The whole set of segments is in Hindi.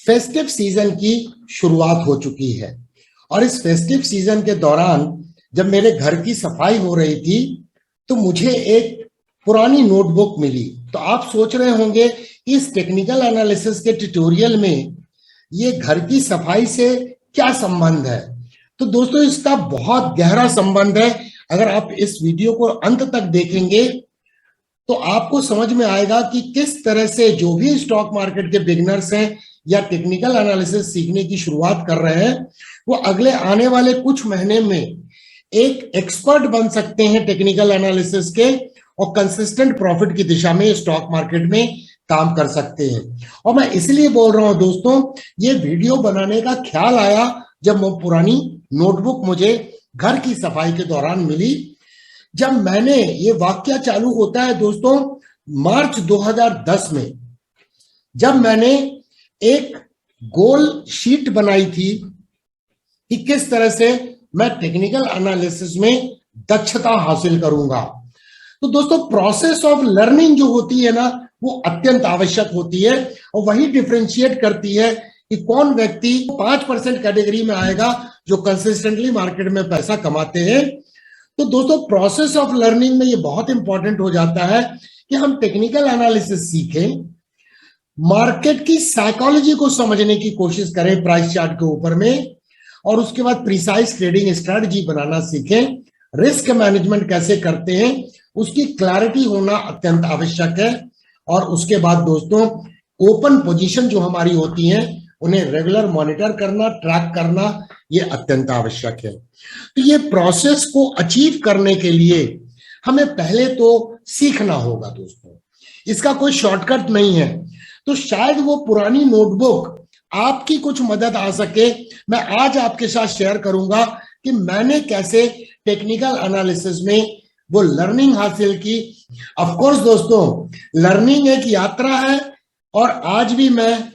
फेस्टिव सीजन की शुरुआत हो चुकी है और इस फेस्टिव सीजन के दौरान जब मेरे घर की सफाई हो रही थी तो मुझे एक पुरानी नोटबुक मिली। तो आप सोच रहे होंगे इस टेक्निकल एनालिसिस के ट्यूटोरियल में ये घर की सफाई से क्या संबंध है। तो दोस्तों इसका बहुत गहरा संबंध है। अगर आप इस वीडियो को अंत तक देखेंगे तो आपको समझ में आएगा कि किस तरह से जो भी स्टॉक मार्केट के बिगिनर्स हैं या टेक्निकल एनालिसिस सीखने की शुरुआत कर रहे हैं वो अगले आने वाले कुछ महीने में एक एक्सपर्ट बन सकते हैं टेक्निकल एनालिसिस के और कंसिस्टेंट प्रॉफिट की दिशा में स्टॉक मार्केट में काम कर सकते हैं। और मैं इसलिए बोल रहा हूं दोस्तों, ये वीडियो बनाने का ख्याल आया जब वो पुरानी नोटबुक मुझे घर की सफाई के दौरान मिली। जब मैंने ये वाक्य चालू होता है दोस्तों मार्च 2010 में, जब मैंने एक गोल शीट बनाई थी कि किस तरह से मैं टेक्निकल एनालिसिस में दक्षता हासिल करूंगा। तो दोस्तों प्रोसेस ऑफ लर्निंग जो होती है ना वो अत्यंत आवश्यक होती है और वही डिफरेंशिएट करती है कि कौन व्यक्ति 5% कैटेगरी में आएगा जो कंसिस्टेंटली मार्केट में पैसा कमाते हैं। तो दोस्तों प्रोसेस ऑफ लर्निंग में ये बहुत इंपॉर्टेंट हो जाता है कि हम टेक्निकल एनालिसिस सीखें, मार्केट की साइकोलॉजी को समझने की कोशिश करें प्राइस चार्ट के ऊपर में, और उसके बाद प्रिसाइज ट्रेडिंग स्ट्रेटजी बनाना सीखें, रिस्क मैनेजमेंट कैसे करते हैं उसकी क्लैरिटी होना अत्यंत आवश्यक है। और उसके बाद दोस्तों ओपन पोजीशन जो हमारी होती हैं उन्हें रेगुलर मॉनिटर करना, ट्रैक करना ये अत्यंत आवश्यक है। तो ये प्रोसेस को अचीव करने के लिए हमें पहले तो सीखना होगा दोस्तों, इसका कोई शॉर्टकट नहीं है। तो शायद वो पुरानी नोटबुक आपकी कुछ मदद आ सके। मैं आज आपके साथ शेयर करूंगा कि मैंने कैसे टेक्निकल एनालिसिस में वो लर्निंग हासिल की। ऑफ कोर्स दोस्तों लर्निंग एक यात्रा है और आज भी मैं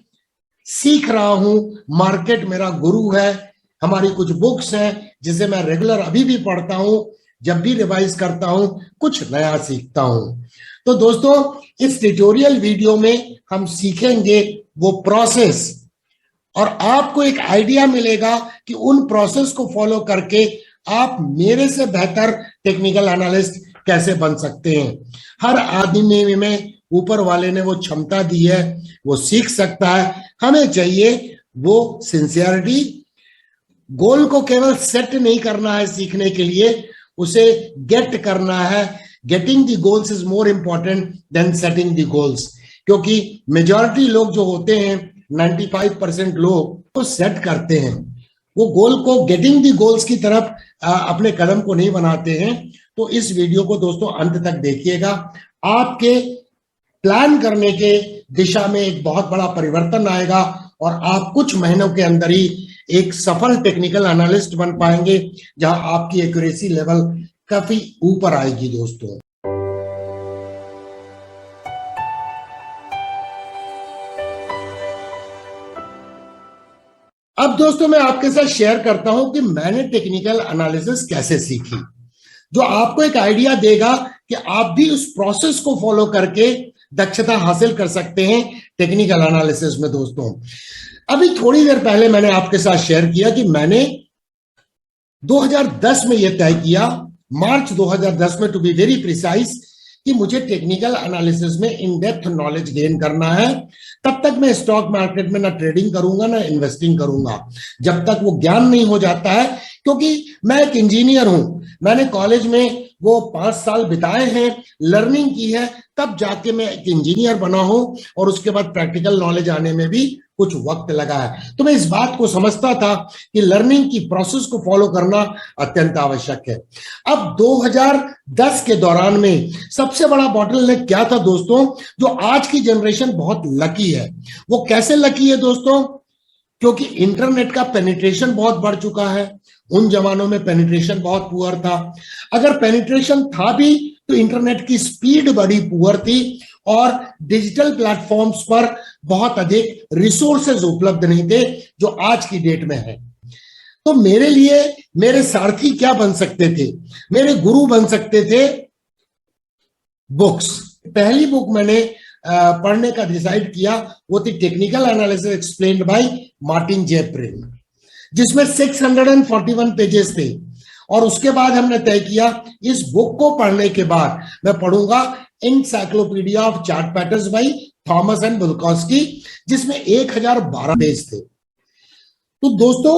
सीख रहा हूं। मार्केट मेरा गुरु है, हमारी कुछ बुक्स हैं जिसे मैं रेगुलर अभी भी पढ़ता हूं, जब भी रिवाइज करता हूं कुछ नया सीखता हूं। तो दोस्तों इस ट्यूटोरियल वीडियो में हम सीखेंगे वो प्रोसेस और आपको एक आइडिया मिलेगा कि उन प्रोसेस को फॉलो करके आप मेरे से बेहतर टेक्निकल एनालिस्ट कैसे बन सकते हैं। हर आदमी में ऊपर वाले ने वो क्षमता दी है, वो सीख सकता है। हमें चाहिए वो सिंसियरिटी। गोल को केवल सेट नहीं करना है सीखने के लिए, उसे गेट करना है। Getting the goals is more important than setting the goals, क्योंकि मेजॉरिटी लोग जो होते हैं 95% लोग तो सेट करते हैं, वो गोल को गेटिंग दी गोल्स की तरफ अपने कदम को नहीं बनाते हैं। तो इस वीडियो को दोस्तों अंत तक देखिएगा, आपके प्लान करने के दिशा में एक बहुत बड़ा परिवर्तन आएगा और आप कुछ महीनों के अंदर ही एक सफल टेक्निकल एनालिस्ट बन पाएंगे जहां आपकी एक्यूरेसी लेवल काफी ऊपर आएगी दोस्तों। अब दोस्तों मैं आपके साथ शेयर करता हूं कि मैंने टेक्निकल एनालिसिस कैसे सीखी, जो आपको एक आइडिया देगा कि आप भी उस प्रोसेस को फॉलो करके दक्षता हासिल कर सकते हैं टेक्निकल एनालिसिस में। दोस्तों अभी थोड़ी देर पहले मैंने आपके साथ शेयर किया कि मैंने 2010 में यह तय किया, मार्च 2010 में टू बी वेरी प्रिसाइज, कि मुझे टेक्निकल एनालिसिस में इन डेप्थ नॉलेज गेन करना है। तब तक मैं स्टॉक मार्केट में ना ट्रेडिंग करूंगा ना इन्वेस्टिंग करूंगा, जब तक वो ज्ञान नहीं हो जाता है। क्योंकि मैं एक इंजीनियर हूं, मैंने कॉलेज में वो 5 साल बिताए हैं, लर्निंग की है, तब जाके मैं एक इंजीनियर बना हूं और उसके बाद प्रैक्टिकल नॉलेज आने में भी कुछ वक्त लगा है। तो मैं इस बात को समझता था कि लर्निंग की प्रोसेस को फॉलो करना अत्यंत आवश्यक है। अब 2010 के दौरान में सबसे बड़ा बॉटलनेक क्या था दोस्तों, जो आज की जनरेशन बहुत लकी है। वो कैसे लकी है दोस्तों, क्योंकि इंटरनेट का पेनिट्रेशन बहुत बढ़ चुका है। उन जमानों में पेनिट्रेशन बहुत पुअर था, अगर पेनिट्रेशन था भी तो इंटरनेट की स्पीड बड़ी पुअर थी और डिजिटल प्लेटफॉर्म्स पर बहुत अधिक रिसोर्सेज उपलब्ध नहीं थे जो आज की डेट में है। तो मेरे लिए मेरे सारथी क्या बन सकते थे, मेरे गुरु बन सकते थे बुक्स। पहली बुक मैंने पढ़ने का डिसाइड किया वो थी technical analysis explained by Martin J Pring, जिसमें 641 पेजेस थे। और उसके बाद हमने तय किया इस बुक को पढ़ने के बाद मैं पढ़ूंगा encyclopedia of chart patterns by Thomas N Bulkowski, जिसमें 1012 पेज थे। तो दोस्तों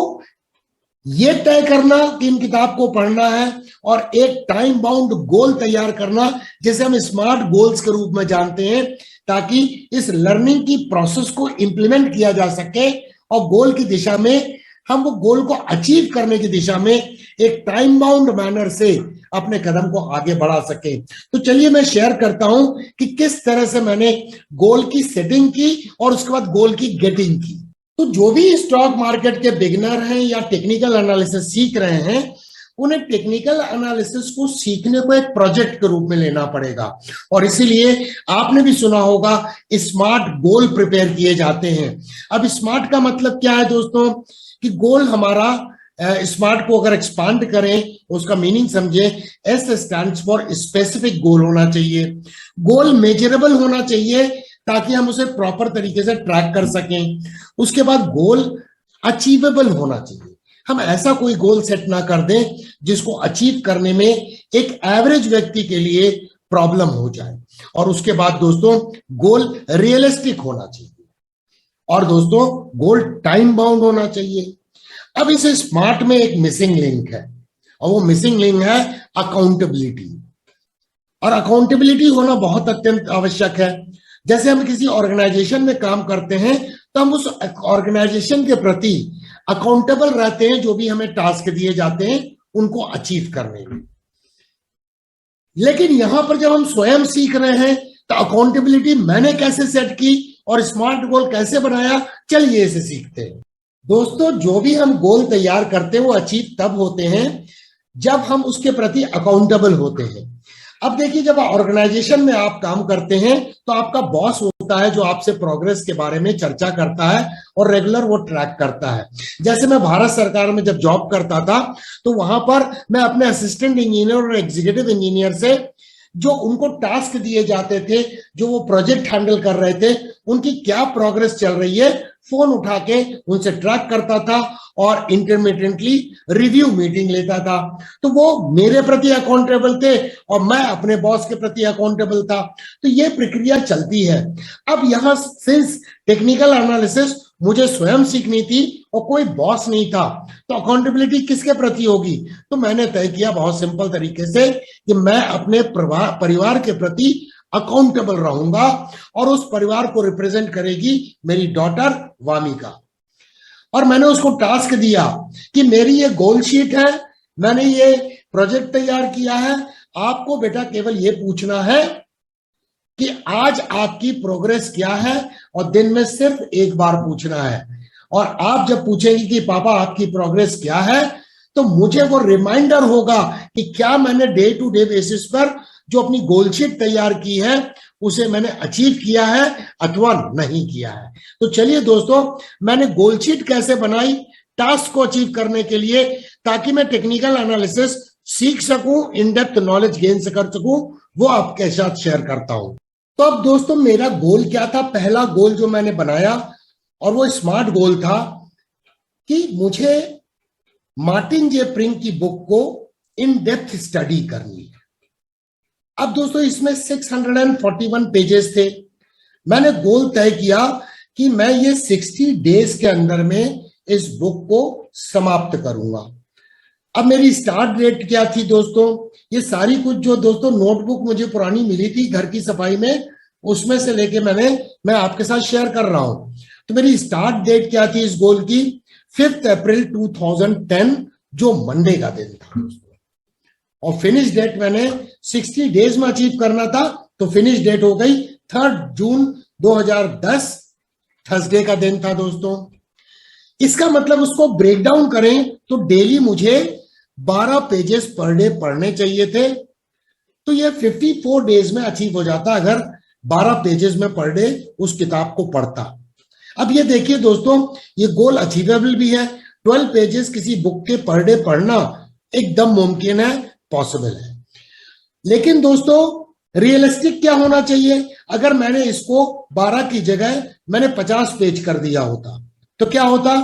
ये तय करना कि इन किताब को पढ़ना है और एक टाइम बाउंड गोल तैयार करना, जैसे हम स्मार्ट गोल्स के रूप में जानते हैं, ताकि इस लर्निंग की प्रोसेस को इंप्लीमेंट किया जा सके और गोल की दिशा में हम वो गोल को अचीव करने की दिशा में एक टाइम बाउंड मैनर से अपने कदम को आगे बढ़ा सके। तो चलिए मैं शेयर करता हूं कि किस तरह से मैंने गोल की सेटिंग की और उसके बाद गोल की गेटिंग की। तो जो भी स्टॉक मार्केट के बिगिनर हैं या टेक्निकल एनालिसिस सीख रहे हैं, उन्हें टेक्निकल एनालिसिस को सीखने को एक प्रोजेक्ट के रूप में लेना पड़ेगा। और इसीलिए आपने भी सुना होगा स्मार्ट गोल प्रिपेयर किए जाते हैं। अब स्मार्ट का मतलब क्या है दोस्तों, कि गोल हमारा स्मार्ट को अगर एक्सपांड करें, उसका मीनिंग समझे, S stands for specific goal होना चाहिए। गोल मेजरेबल होना चाहिए ताकि हम उसे प्रॉपर तरीके से ट्रैक कर सकें। उसके बाद गोल अचीवेबल होना चाहिए। हम ऐसा कोई गोल सेट ना कर दें जिसको अचीव करने में एक एवरेज व्यक्ति के लिए प्रॉब्लम हो जाए। और उसके बाद दोस्तों गोल रियलिस्टिक होना चाहिए और दोस्तों गोल टाइम बाउंड होना चाहिए। अब इस स्मार्ट में एक मिसिंग लिंक है और वो मिसिंग लिंक है अकाउंटेबिलिटी। और अकाउंटेबिलिटी होना बहुत अत्यंत आवश्यक है। जैसे हम किसी ऑर्गेनाइजेशन में काम करते हैं तो हम उस ऑर्गेनाइजेशन के प्रति अकाउंटेबल रहते हैं, जो भी हमें टास्क दिए जाते हैं उनको अचीव करने में। लेकिन यहां पर जब हम स्वयं सीख रहे हैं तो अकाउंटेबिलिटी मैंने कैसे सेट की और स्मार्ट गोल कैसे बनाया, चलिए इसे सीखते हैं। दोस्तों जो भी हम गोल तैयार करते हैं वो अचीव तब होते हैं जब हम उसके प्रति अकाउंटेबल होते हैं। अब देखिए, जब ऑर्गेनाइजेशन में आप काम करते हैं तो आपका बॉस होता है जो आपसे प्रोग्रेस के बारे में चर्चा करता है और रेगुलर वो ट्रैक करता है। जैसे मैं भारत सरकार में जब जॉब करता था तो वहां पर मैं अपने असिस्टेंट इंजीनियर और एग्जीक्यूटिव इंजीनियर से जो उनको टास्क दिए जाते थे, जो वो प्रोजेक्ट हैंडल कर रहे थे, उनकी क्या प्रोग्रेस चल रही है, फोन उठा के उनसे ट्रैक करता था और इंटरमिटेंटली रिव्यू मीटिंग लेता था। तो वो मेरे प्रति अकाउंटेबल थे और मैं अपने बॉस के प्रति अकाउंटेबल था। तो ये प्रक्रिया चलती है। अब यहाँ सिंस टेक्निकल एनालिसिस मुझे स्वयं सीखनी थी और कोई बॉस नहीं था, तो अकाउंटेबिलिटी किसके प्रति होगी? तो मैंने तय किया बहुत सिंपल तरीके से कि मैं अपने परिवार के प्रति अकाउंटेबल रहूंगा और उस परिवार को रिप्रेजेंट करेगी मेरी डॉटर वामिका। और मैंने उसको टास्क दिया कि मेरी ये गोल शीट है, मैंने ये प्रोजेक्ट तैयार किया है, आपको बेटा केवल ये पूछना है कि आज आपकी प्रोग्रेस क्या है, और दिन में सिर्फ एक बार पूछना है। और आप जब पूछेंगे कि पापा आपकी प्रोग्रेस क्या है, तो मुझे वो रिमाइंडर होगा कि क्या मैंने डे टू डे बेसिस पर जो अपनी गोल शीट तैयार की है उसे मैंने अचीव किया है अथवा नहीं किया है। तो चलिए दोस्तों, मैंने गोल शीट कैसे बनाई टास्क को अचीव करने के लिए, ताकि मैं टेक्निकल एनालिसिस सीख सकूं, इन डेप्थ नॉलेज गेन से कर सकूं, वो आपके साथ शेयर करता हूं। तो अब दोस्तों मेरा गोल क्या था? पहला गोल जो मैंने बनाया और वो स्मार्ट गोल था कि मुझे मार्टिन जे प्रिंग की बुक को इन डेप्थ स्टडी करनी है। अब दोस्तों इसमें 641 पेजेस थे। मैंने गोल तय किया कि मैं ये 60 डेज के अंदर में इस बुक को समाप्त करूंगा। अब मेरी स्टार्ट डेट क्या थी दोस्तों? ये सारी कुछ जो दोस्तों नोटबुक मुझे पुरानी मिली थी घर की सफाई में, उसमें से लेके मैं आपके साथ शेयर कर रहा हूं। तो मेरी स्टार्ट डेट क्या थी इस गोल की? 5 अप्रैल 2010, जो मंडे का दिन था दोस्तों। और फिनिश डेट मैंने 60 डेज में अचीव करना था, तो फिनिश डेट हो गई 3 जून 2010, थर्सडे का दिन था दोस्तों। इसका मतलब उसको ब्रेक डाउन करें तो डेली मुझे 12 पेजेस पर डे पढ़ने चाहिए थे। तो ये 54 डेज में अचीव हो जाता अगर 12 पेजेस में पर डे उस किताब को पढ़ता। अब ये देखिए दोस्तों, ये गोल अचीवेबल भी है। 12 पेजेस किसी बुक के पर डे पढ़ना एकदम मुमकिन है, पॉसिबल है। लेकिन दोस्तों रियलिस्टिक क्या होना चाहिए? अगर मैंने इसको 12 की जगह मैंने 50 पेज कर दिया होता तो क्या होता?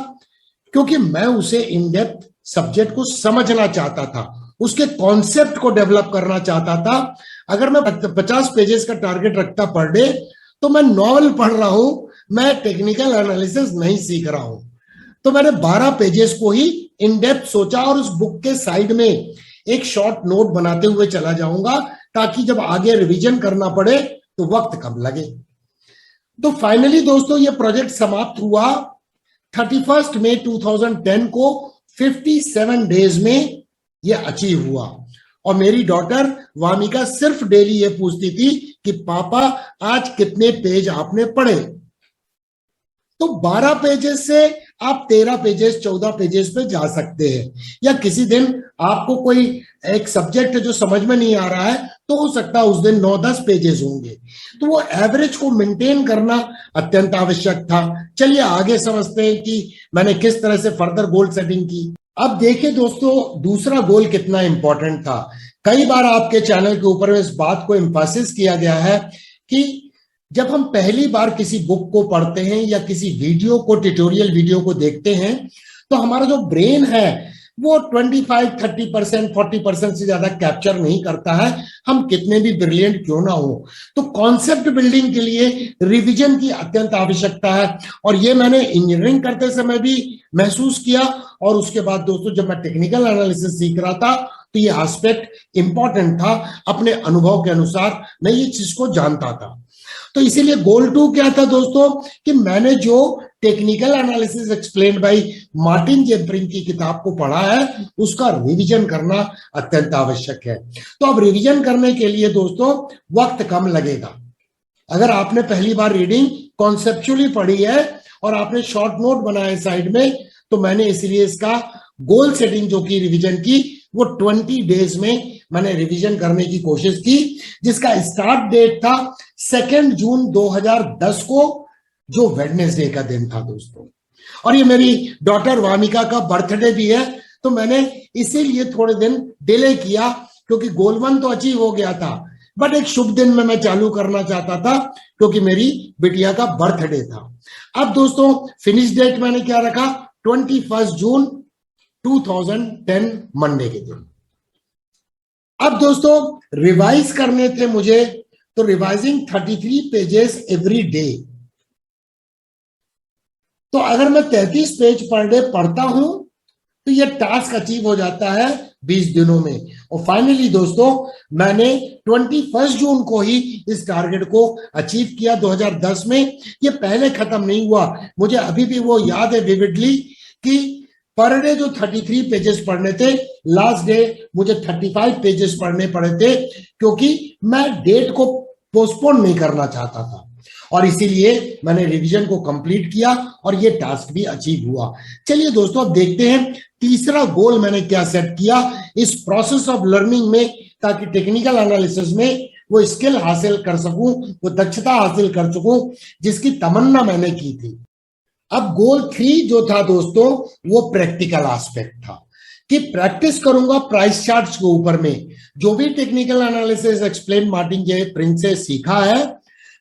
क्योंकि मैं उसे इन डेप्थ सब्जेक्ट को समझना चाहता था, उसके कॉन्सेप्ट को डेवलप करना चाहता था। अगर मैं 50 पेजेस का टारगेट रखता पर डे तो मैं नॉवल पढ़ रहा हूं, मैं टेक्निकल एनालिसिस नहीं सीख रहा हूं। तो मैंने 12 पेजेस को ही इन डेप्थ सोचा और उस बुक के साइड में एक शॉर्ट नोट बनाते हुए चला जाऊंगा ताकि जब आगे रिवीजन करना पड़े तो वक्त कम लगे। तो फाइनली दोस्तों ये प्रोजेक्ट समाप्त हुआ 31 मई 2010 को। 57 डेज में ये अचीव हुआ और मेरी डॉटर वामिका सिर्फ डेली ये पूछती थी कि पापा आज कितने पेज आपने पढ़े। तो 12 पेजेस से आप 13 पेजेस 14 पेजेस पे जा सकते हैं, या किसी दिन आपको कोई एक सब्जेक्ट जो समझ में नहीं आ रहा है तो हो सकता है उस दिन 9-10 पेजेस होंगे। तो वो एवरेज को मेंटेन करना अत्यंत आवश्यक था। चलिए आगे समझते हैं कि मैंने किस तरह से फर्दर गोल सेटिंग की। अब देखिए दोस्तों दूसरा गोल कितना इंपॉर्टेंट था। कई बार आपके चैनल के ऊपर इस बात को एम्फासिस किया गया है कि जब हम पहली बार किसी बुक को पढ़ते हैं या किसी वीडियो को, ट्यूटोरियल वीडियो को देखते हैं तो हमारा जो ब्रेन है वो 25-30% 40% से ज्यादा कैप्चर नहीं करता है, हम कितने भी ब्रिलियंट क्यों ना हो। तो कॉन्सेप्ट बिल्डिंग के लिए रिवीजन की अत्यंत आवश्यकता है और ये मैंने इंजीनियरिंग करते समय भी महसूस किया। और उसके बाद दोस्तों जब मैं टेक्निकल एनालिसिस सीख रहा था तो ये एस्पेक्ट इंपॉर्टेंट था। अपने अनुभव के अनुसार मैं ये चीज को जानता था। तो इसीलिए गोल 2 क्या था दोस्तों कि मैंने जो technical analysis explained by Martin J Pring की किताब को पढ़ा है उसका रिवीजन करना अत्यंत आवश्यक है। तो अब रिवीजन करने के लिए दोस्तों वक्त कम लगेगा। अगर आपने पहली बार रीडिंग कॉन्सेप्चुअली पढ़ी है और आपने शॉर्ट नोट बनाए साइड में, तो मैंने इसलिए इसका गोल सेटिंग जो की रिवीजन की वो 20 डेज में मैंने रिवीजन करने की कोशिश की, जिसका स्टार्ट डेट था 2 जून 2010 को, जो वेडनेसडे का दिन था दोस्तों। और ये मेरी डॉटर वामिका का बर्थडे भी है, तो मैंने इसीलिए थोड़े दिन डिले किया क्योंकि गोल 1 तो अचीव हो गया था, बट एक शुभ दिन में मैं चालू करना चाहता था क्योंकि मेरी बिटिया का बर्थडे था। अब दोस्तों फिनिश डेट मैंने क्या रखा? 21 जून 2010 मंडे के दिन। अब दोस्तों रिवाइज करने थे मुझे, तो रिवाइजिंग 33 पेजेस एवरी डे। तो अगर मैं 33 पेज पर डे पढ़ता हूं तो यह टास्क अचीव हो जाता है 20 दिनों में। और फाइनली दोस्तों मैंने 21 जून को ही इस टारगेट को अचीव किया 2010 में। ये पहले खत्म नहीं हुआ, मुझे अभी भी वो याद है विविडली कि पर डे जो 33 पेजेस पढ़ने थे, लास्ट डे मुझे 35 पेजेस पढ़ने पड़े थे क्योंकि मैं डेट को पोस्टपोन नहीं करना चाहता था। और इसीलिए मैंने रिवीजन को कंप्लीट किया और ये टास्क भी अचीव हुआ। चलिए दोस्तों अब देखते हैं तीसरा गोल मैंने क्या सेट किया इस प्रोसेस ऑफ लर्निंग में, ताकि टेक्निकल एनालिसिस में वो स्किल हासिल कर सकूं, वो दक्षता हासिल कर सकूं जिसकी तमन्ना मैंने की थी। अब गोल 3 जो था दोस्तों वो प्रैक्टिकल एस्पेक्ट था कि प्रैक्टिस करूंगा प्राइस चार्ट्स के ऊपर में। जो भी टेक्निकल एनालिसिस एक्सप्लेन मार्टिन जे प्रिंस से सीखा है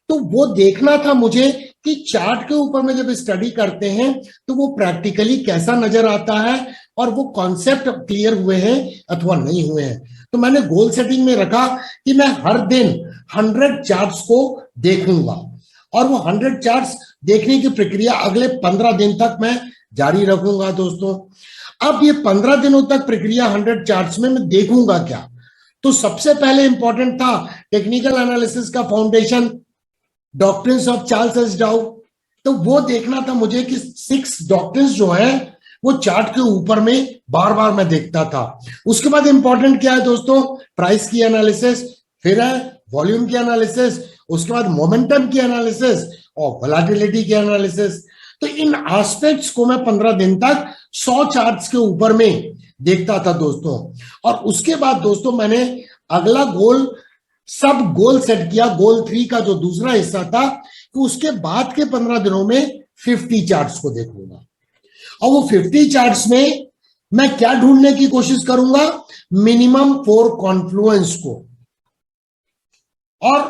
तो वो देखना था मुझे कि चार्ट के ऊपर में जब स्टडी करते हैं तो वो प्रैक्टिकली कैसा नजर आता है और वो कॉन्सेप्ट क्लियर हुए हैं अथवा नहीं हुए हैं। तो मैंने गोल सेटिंग में रखा कि मैं हर दिन 100 चार्ट्स को देखूंगा और वो 100 चार्ट्स देखने की प्रक्रिया अगले 15 दिन तक मैं जारी रखूंगा दोस्तों। अब ये 15 दिनों तक प्रक्रिया 100 चार्ट्स में मैं देखूंगा क्या? तो सबसे पहले इंपॉर्टेंट था टेक्निकल एनालिसिस का foundation, doctrines of Charles S डाउ। तो वो देखना था मुझे कि 6 डॉक्ट्रिन्स जो है वो चार्ट के ऊपर में बार बार मैं देखता था। उसके बाद इंपॉर्टेंट क्या है दोस्तों? प्राइस की एनालिसिस, फिर है वॉल्यूम की एनालिसिस, उसके बाद मोमेंटम की एनालिसिस और वोलेटिलिटी की एनालिसिस। तो इन एस्पेक्ट्स को मैं 15 दिन तक 100 चार्ट्स के ऊपर में देखता था दोस्तों। और उसके बाद दोस्तों मैंने अगला गोल सब गोल सेट किया, गोल 3 का जो दूसरा हिस्सा था कि उसके बाद के 15 दिनों में 50 चार्ट्स को देखूंगा। और वो 50 चार्ट्स में मैं क्या ढूंढने की कोशिश करूंगा? मिनिमम 4 कॉन्फ्लुएंस को। और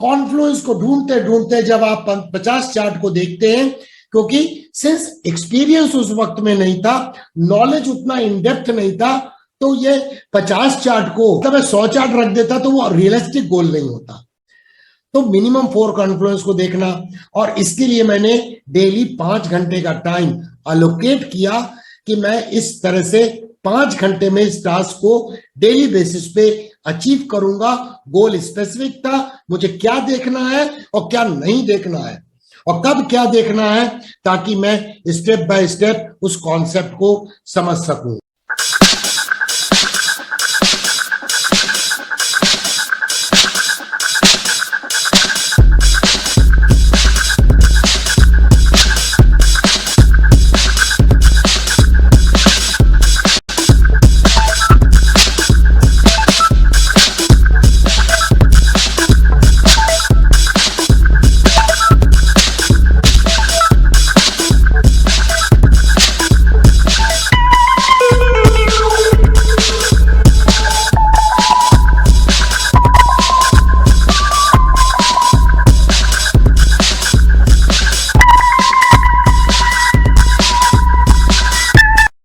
कॉन्फ्लुएंस को ढूंढते ढूंढते जब आप 50 चार्ट को देखते हैं, क्योंकि सिंस एक्सपीरियंस उस वक्त में नहीं था, नॉलेज उतना इन डेप्थ नहीं था, तो ये 50 चार्ट को तब 100 चार्ट रख देता तो वो रियलिस्टिक गोल नहीं होता। तो मिनिमम 4 कॉन्फ्लुएंस को देखना, और इसके लिए मैंने डेली 5 घंटे का टाइम अलोकेट किया कि मैं इस तरह से 5 घंटे में इस टास्क को डेली बेसिस पे अचीव करूंगा। गोल स्पेसिफिक था, मुझे क्या देखना है और क्या नहीं देखना है, और कब क्या देखना है, ताकि मैं स्टेप बाय स्टेप उस कॉन्सेप्ट को समझ सकूं।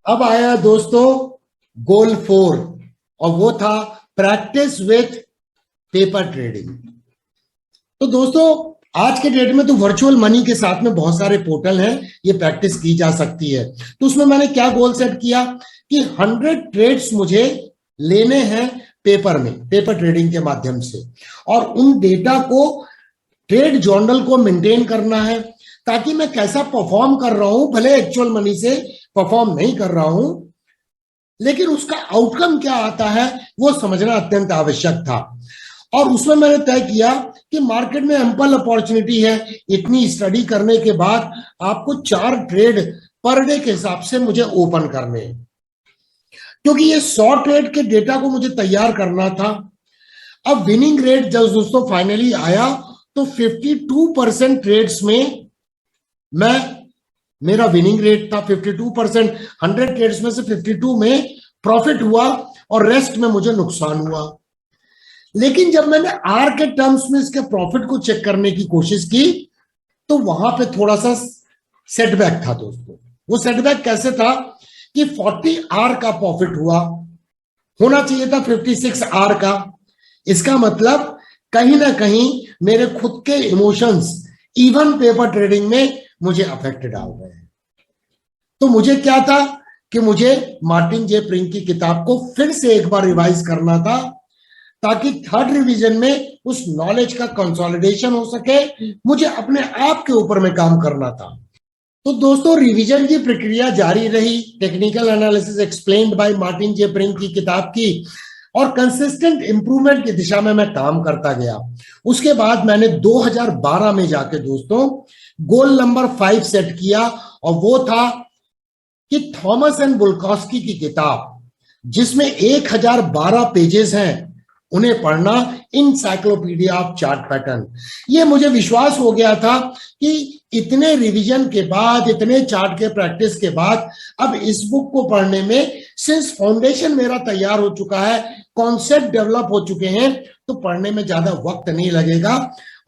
अब आया दोस्तों गोल 4, और वो था प्रैक्टिस विथ पेपर ट्रेडिंग। तो दोस्तों आज के डेट में तो वर्चुअल मनी के साथ में बहुत सारे पोर्टल हैं, ये प्रैक्टिस की जा सकती है। तो उसमें मैंने क्या गोल सेट किया कि 100 ट्रेड्स मुझे लेने हैं पेपर में, पेपर ट्रेडिंग के माध्यम से, और उन डेटा को ट्रेड जर्नल को मेंटेन करना है, ताकि मैं कैसा परफॉर्म कर रहा हूं, भले एक्चुअल मनी से परफॉर्म नहीं कर रहा हूं, लेकिन उसका आउटकम क्या आता है वो समझना अत्यंत आवश्यक था। और उसमें मैंने तय किया कि मार्केट में एम्पल अपॉर्चुनिटी है, इतनी स्टडी करने के बाद आपको 4 ट्रेड पर डे के हिसाब से मुझे ओपन करने हैं, क्योंकि ये 100 ट्रेड के डेटा को मुझे तैयार करना था। अब विनिंग रेट जब दोस्तों फाइनली आया तो 52% ट्रेड्स में मेरा विनिंग रेट था 52%, 100 ट्रेड्स में से 52 में प्रॉफिट हुआ और रेस्ट में मुझे नुकसान हुआ। लेकिन जब मैंने आर के टर्म्स में इसके प्रॉफिट को चेक करने की कोशिश की तो वहां पे थोड़ा सा सेटबैक था दोस्तों। वो सेटबैक कैसे था कि 40 आर का प्रॉफिट हुआ, होना चाहिए था 56 आर का। इसका मतलब कहीं ना कहीं मेरे खुद के इमोशंस इवन पेपर ट्रेडिंग में मुझे अफेक्टेड आ गए हैं। तो मुझे क्या था कि मुझे मार्टिन जे प्रिंग की किताब को फिर से एक बार रिवाइज करना था, ताकि थर्ड रिवीजन में उस नॉलेज का कंसोलिडेशन हो सके। मुझे अपने आप के ऊपर में काम करना था। तो दोस्तों रिवीजन की प्रक्रिया जारी रही, technical analysis explained by Martin J Pring की किताब की, और कंसिस्टेंट इंप्रूवमेंट की दिशा में मैं काम करता गया। उसके बाद मैंने 2012 में जाके दोस्तों गोल नंबर 5 सेट किया, और वो था कि थॉमस एंड बुल्कॉस्की की किताब, जिसमें 1012 पेजेस हैं, उन्हें पढ़ना, इनसाइक्लोपीडिया ऑफ चार्ट पैटर्न। ये मुझे विश्वास हो गया था कि इतने रिवीजन के बाद, इतने चार्ट के प्रैक्टिस के बाद, अब इस बुक को पढ़ने में, सिंस फाउंडेशन मेरा तैयार हो चुका है, कॉन्सेप्ट डेवलप हो चुके हैं, तो पढ़ने में ज्यादा वक्त नहीं लगेगा।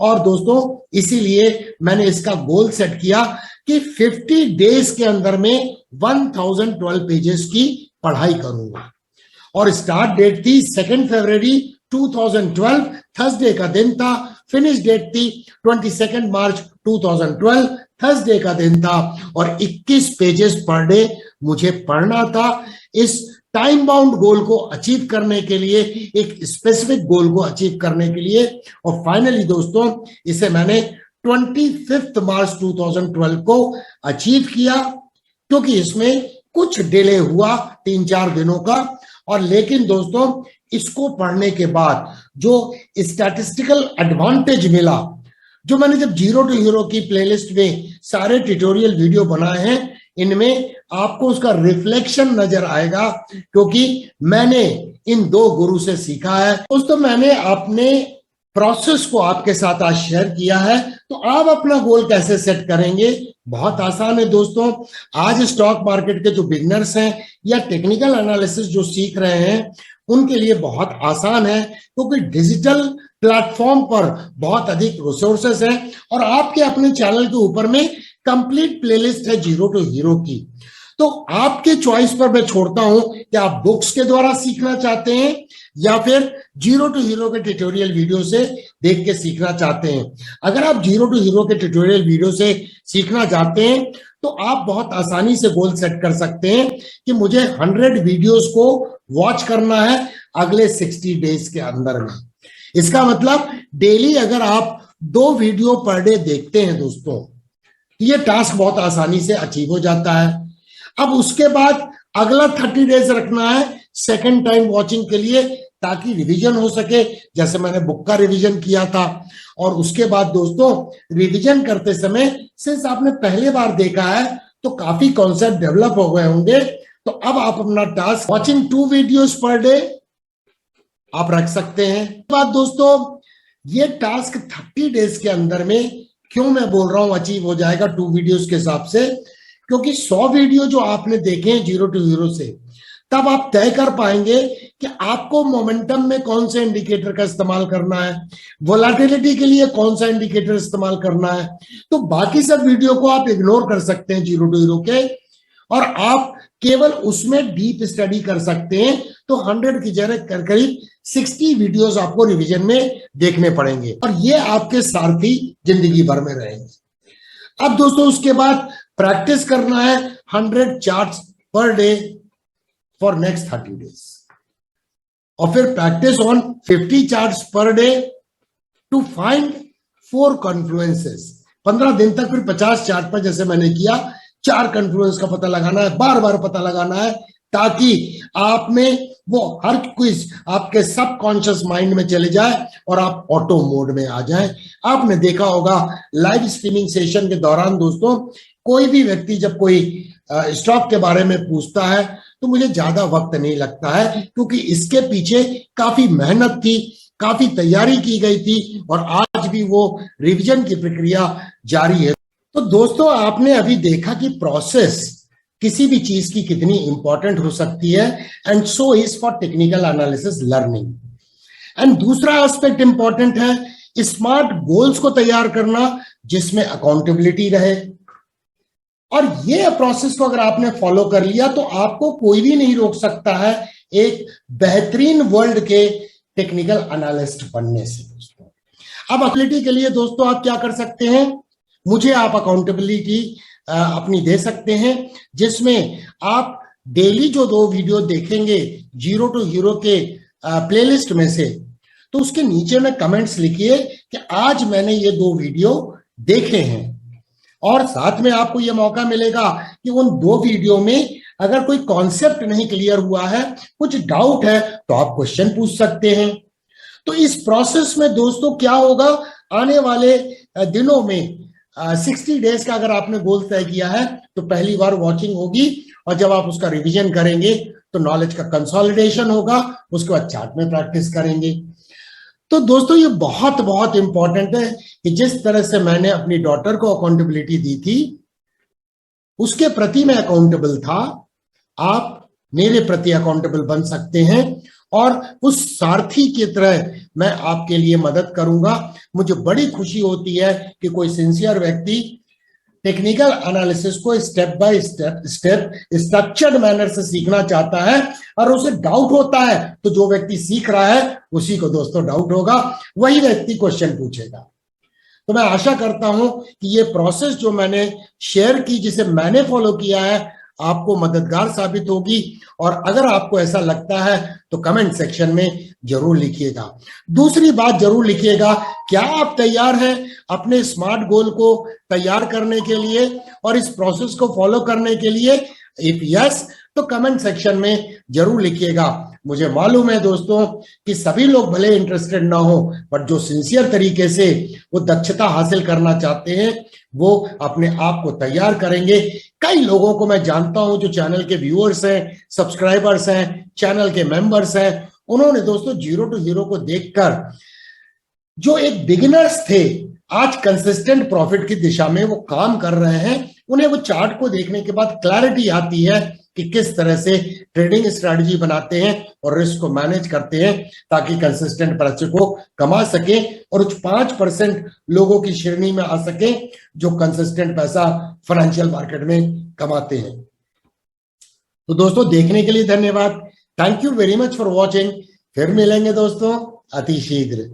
और दोस्तों इसीलिए मैंने इसका गोल सेट किया कि 50 डेज के अंदर में 1012 पेजेस की पढ़ाई करूंगा। और स्टार्ट डेट थी 2 फरवरी 2012, थर्सडे का दिन था। फिनिश डेट थी 22 मार्च 2012, थर्सडे का दिन था, और 21 पेजेस पर डे मुझे पढ़ना था। इस टाइम बाउंड गोल को अचीव करने के लिए, एक स्पेसिफिक गोल को अचीव करने के लिए। और फाइनली दोस्तों इसे मैंने 25 मार्च 2012 को अचीव किया, क्योंकि इसमें कुछ डिले हुआ 3-4 दिनों का। और लेकिन दोस्तों इसको पढ़ने के बाद जो स्टैटिस्टिकल एडवांटेज मिला, जो मैंने जब जीरो टू हीरो की प्लेलिस्ट में सारे ट्यूटोरियल वीडियो बनाए हैं, इनमें आपको उसका रिफ्लेक्शन नजर आएगा, क्योंकि मैंने इन 2 गुरु से सीखा है। दोस्तों मैंने अपने प्रोसेस को आपके साथ आज शेयर किया है। तो आप अपना गोल कैसे सेट करेंगे? बहुत आसान है दोस्तों। आज स्टॉक मार्केट के जो बिगनर्स हैं या टेक्निकल एनालिसिस जो सीख रहे हैं, उनके लिए बहुत आसान है, क्योंकि डिजिटल प्लेटफॉर्म पर बहुत अधिक रिसोर्सेस हैं और आपके अपने चैनल के ऊपर में कंप्लीट प्लेलिस्ट है जीरो टू हीरो की। तो आपके चॉइस पर मैं छोड़ता हूं कि आप बुक्स के द्वारा सीखना चाहते हैं या फिर जीरो टू हीरो के ट्यूटोरियल वीडियो से देख के सीखना चाहते हैं। अगर आप जीरो टू हीरो के ट्यूटोरियल वीडियो से सीखना चाहते हैं तो आप बहुत आसानी से गोल सेट कर सकते हैं कि मुझे 100 वीडियोस को वॉच करना है अगले 60 डेज के अंदर में। इसका मतलब डेली अगर आप 2 वीडियो पर डे देखते हैं दोस्तों, ये टास्क बहुत आसानी से अचीव हो जाता है। अब उसके बाद अगला 30 डेज रखना है सेकंड टाइम वॉचिंग के लिए, ताकि रिवीजन हो सके, जैसे मैंने बुक का रिवीजन किया था। और उसके बाद दोस्तों रिवीजन करते समय सिंस आपने पहले बार देखा है तो काफी कॉन्सेप्ट डेवलप हो गए होंगे, तो अब आप अपना task watching 2 videos per day आप रख सकते हैं। बात दोस्तों, ये टास्क 30 डेज के अंदर में क्यों मैं बोल रहा हूं अचीव हो जाएगा 2 वीडियोस के हिसाब से, क्योंकि 100 वीडियो जो आपने देखे हैं जीरो टू हीरो से, तब आप तय कर पाएंगे कि आपको मोमेंटम में कौन से इंडिकेटर का इस्तेमाल करना है, वोलेटिलिटी के लिए कौन सा इंडिकेटर इस्तेमाल करना है। तो बाकी सब वीडियो को आप इग्नोर कर सकते हैं जीरो टू हीरो के, और आप केवल उसमें डीप स्टडी कर सकते हैं। तो 100 की जगह करीब 60 वीडियोस आपको रिवीजन में देखने पड़ेंगे और ये आपके सारथी जिंदगी भर में रहेंगे। अब दोस्तों उसके बाद प्रैक्टिस करना है 100 charts per day for next 30 days, और फिर practice on 50 charts per day to find 4 confluences. 15 दिन तक फिर 50 चार्ट पर जैसे मैंने किया 4 कॉन्फ्लुएंस का पता लगाना है, बार बार पता लगाना है, ताकि आप में वो हर क्विज आपके सबकॉन्शियस माइंड में चले जाए और आप ऑटो मोड में आ जाए। आपने देखा होगा लाइव स्ट्रीमिंग सेशन के दौरान दोस्तों, कोई भी व्यक्ति जब कोई स्टॉक के बारे में पूछता है तो मुझे ज्यादा वक्त नहीं लगता है, क्योंकि इसके पीछे काफी मेहनत थी, काफी तैयारी की गई थी और आज भी वो रिवीजन की प्रक्रिया जारी है। तो दोस्तों आपने अभी देखा कि प्रोसेस किसी भी चीज की कितनी इंपॉर्टेंट हो सकती है, and so is for technical analysis learning. And दूसरा एस्पेक्ट इंपॉर्टेंट है स्मार्ट गोल्स को तैयार करना जिसमें अकाउंटेबिलिटी रहे। और ये प्रोसेस को अगर आपने फॉलो कर लिया तो आपको कोई भी नहीं रोक सकता है एक बेहतरीन वर्ल्ड के टेक्निकल एनालिस्ट बनने से दोस्तों। अब अकाउंटेबिलिटी के लिए दोस्तों आप क्या कर सकते हैं, मुझे आप अकाउंटेबिलिटी अपनी दे सकते हैं, जिसमें आप डेली जो 2 वीडियो देखेंगे जीरो टू हीरो के प्लेलिस्ट में से, तो उसके नीचे में कमेंट्स लिखिए कि आज मैंने ये 2 वीडियो देखे हैं। और साथ में आपको यह मौका मिलेगा कि उन 2 वीडियो में अगर कोई कॉन्सेप्ट नहीं क्लियर हुआ है, कुछ डाउट है, तो आप क्वेश्चन पूछ सकते हैं। तो इस प्रोसेस में दोस्तों क्या होगा, आने वाले दिनों में 60 डेज का अगर आपने गोल तय किया है तो पहली बार वॉचिंग होगी, और जब आप उसका रिवीजन करेंगे तो नॉलेज का कंसोलिडेशन होगा, उसके बाद चार्ट में प्रैक्टिस करेंगे। तो दोस्तों ये बहुत बहुत इंपॉर्टेंट है कि जिस तरह से मैंने अपनी डॉटर को अकाउंटेबिलिटी दी थी, उसके प्रति मैं अकाउंटेबल था, आप मेरे प्रति अकाउंटेबल बन सकते हैं और उस सारथी की तरह मैं आपके लिए मदद करूंगा। मुझे बड़ी खुशी होती है कि कोई सिंसियर व्यक्ति टेक्निकल एनालिसिस को step by step structured manner से सीखना चाहता है, और उसे डाउट होता है तो जो व्यक्ति सीख रहा है उसी को दोस्तों डाउट होगा, वही व्यक्ति क्वेश्चन पूछेगा। तो मैं आशा करता हूं कि ये प्रोसेस जो मैंने शेयर की, जिसे मैंने फॉलो किया है, आपको मददगार साबित होगी। और अगर आपको ऐसा लगता है तो कमेंट सेक्शन में जरूर लिखिएगा। दूसरी बात जरूर लिखिएगा, क्या आप तैयार हैं अपने स्मार्ट गोल को तैयार करने के लिए और इस प्रोसेस को फॉलो करने के लिए? इफ यस, तो कमेंट सेक्शन में जरूर लिखिएगा। मुझे मालूम है दोस्तों कि सभी लोग भले इंटरेस्टेड ना हो, बट जो सिंसियर तरीके से वो दक्षता हासिल करना चाहते हैं वो अपने आप को तैयार करेंगे। कई लोगों को मैं जानता हूं जो चैनल के व्यूअर्स हैं, सब्सक्राइबर्स हैं, चैनल के मेंबर्स हैं, उन्होंने दोस्तों जीरो टू हीरो को देखकर जो एक बिगिनर्स थे, आज कंसिस्टेंट प्रॉफिट की दिशा में वो काम कर रहे हैं, उन्हें वो चार्ट को देखने के बाद क्लैरिटी आती है कि किस तरह से ट्रेडिंग स्ट्रेटजी बनाते हैं और रिस्क को मैनेज करते हैं ताकि कंसिस्टेंट पैसे को कमा सके और उस 5% लोगों की श्रेणी में आ सके जो कंसिस्टेंट पैसा फाइनेंशियल मार्केट में कमाते हैं। तो दोस्तों देखने के लिए धन्यवाद। Thank you very much for watching. फिर मिलेंगे दोस्तों अति शीघ्र।